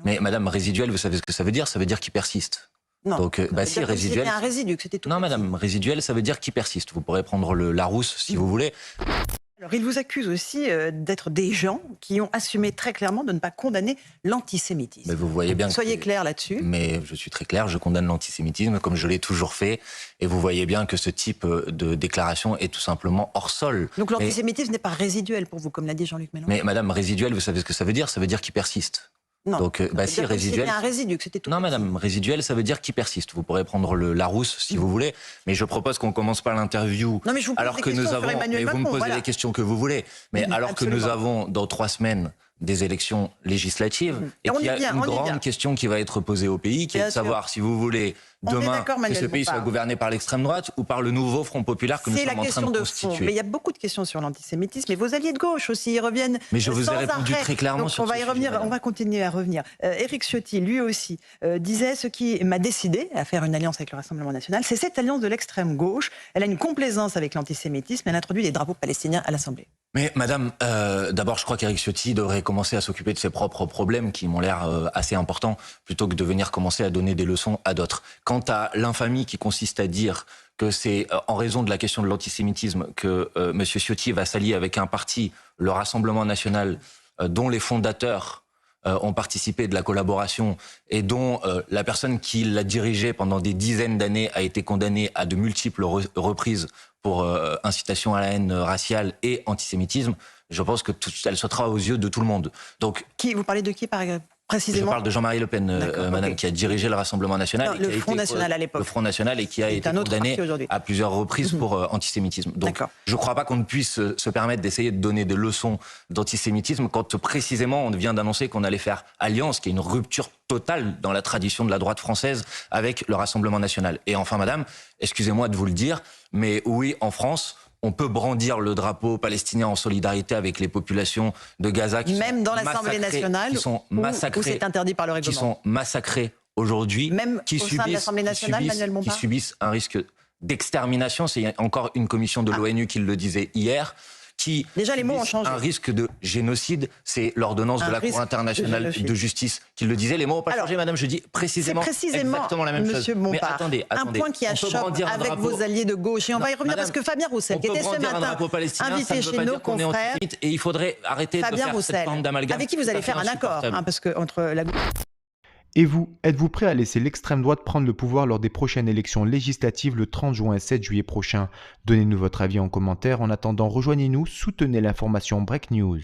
Mais madame, résiduel, vous savez ce que ça veut dire? Ça veut dire qu'il persiste. Non, Donc, si, résiduel. C'était un résidu, que c'était tout. Non, madame, résiduel, ça veut dire qu'il persiste. Vous pourrez prendre le Larousse si vous voulez. Alors, il vous accuse aussi d'être des gens qui ont assumé très clairement de ne pas condamner l'antisémitisme. Mais vous voyez bien. Soyez clair là-dessus. Mais je suis très clair, je condamne l'antisémitisme comme je l'ai toujours fait. Et vous voyez bien que ce type de déclaration est tout simplement hors sol. Donc l'antisémitisme n'est pas résiduel pour vous, comme l'a dit Jean-Luc Mélenchon. Mais madame, résiduel, vous savez ce que ça veut dire? Ça veut dire qu'il persiste. Non. Donc, si, résiduel. C'était un résidu, que c'était tout. Non, madame, résiduel, ça veut dire qu'il persiste. Vous pourrez prendre le Larousse si vous voulez, mais je propose qu'on commence pas l'interview. Non, mais je vous pose alors des que nous questions avons. sur Emmanuel Mais vous Macron, me posez voilà. les questions que vous voulez. Mais alors absolument. que nous avons dans 3 semaines des élections législatives et on qu'il y a y vient, une on y grande vient. question qui va être posée au pays, qui est Bien de savoir si vous voulez demain que ce pays soit gouverné par l'extrême droite ou par le nouveau Front populaire que nous sommes en train de constituer. Fond. Mais il y a beaucoup de questions sur l'antisémitisme et vos alliés de gauche aussi y reviennent. Mais je vous ai sans répondu arrêt. très clairement. Donc, sur on va y revenir, on va continuer à revenir. Éric Ciotti, lui aussi, disait: ce qui m'a décidé à faire une alliance avec le Rassemblement national, c'est cette alliance de l'extrême gauche. Elle a une complaisance avec l'antisémitisme. Elle introduit les drapeaux palestiniens à l'Assemblée. Mais madame, d'abord je crois qu'Éric Ciotti devrait commencer à s'occuper de ses propres problèmes qui m'ont l'air assez importants, plutôt que de venir commencer à donner des leçons à d'autres. Quant à l'infamie qui consiste à dire que c'est en raison de la question de l'antisémitisme que M. Ciotti va s'allier avec un parti, le Rassemblement national, dont les fondateurs ont participé de la collaboration et dont la personne qui l'a dirigé pendant des dizaines d'années a été condamnée à de multiples reprises pour incitation à la haine raciale et antisémitisme, je pense que elle sautera aux yeux de tout le monde. Donc, vous parlez de qui, par exemple, précisément? Je parle de Jean-Marie Le Pen, madame, qui a dirigé le Rassemblement national. Non, et qui le Front National à l'époque. Le Front National et qui a été condamné à plusieurs reprises pour antisémitisme. Donc, je ne crois pas qu'on ne puisse se permettre d'essayer de donner des leçons d'antisémitisme quand précisément on vient d'annoncer qu'on allait faire alliance, qui est une rupture totale dans la tradition de la droite française avec le Rassemblement national. Et enfin, madame, excusez-moi de vous le dire, mais oui, en France, on peut brandir le drapeau palestinien en solidarité avec les populations de Gaza qui même dans l'Assemblée nationale, qui sont massacrées, où c'est interdit par le règlement, qui sont massacrées aujourd'hui, même au sein de l'Assemblée nationale, Manuel Bompard, qui subissent un risque d'extermination. C'est encore une commission de l'ONU qui le disait hier. Qui déjà les mots ont changé. Un risque de génocide, c'est l'ordonnance de la Cour internationale de justice qui le disait. Les mots n'ont pas changé, madame, je dis précisément exactement la même Monsieur chose. Bompard, mais attendez, un point qui achoppe avec vos alliés de gauche, et on va y revenir parce que Fabien Roussel, qui était ce matin invité chez nos confrères, et il faudrait arrêter de faire cette forme d'amalgame. Avec qui vous allez faire un accord, parce que entre la Et vous, êtes-vous prêt à laisser l'extrême droite prendre le pouvoir lors des prochaines élections législatives le 30 juin et 7 juillet prochain? Donnez-nous votre avis en commentaire. En attendant, rejoignez-nous, soutenez l'information Break News.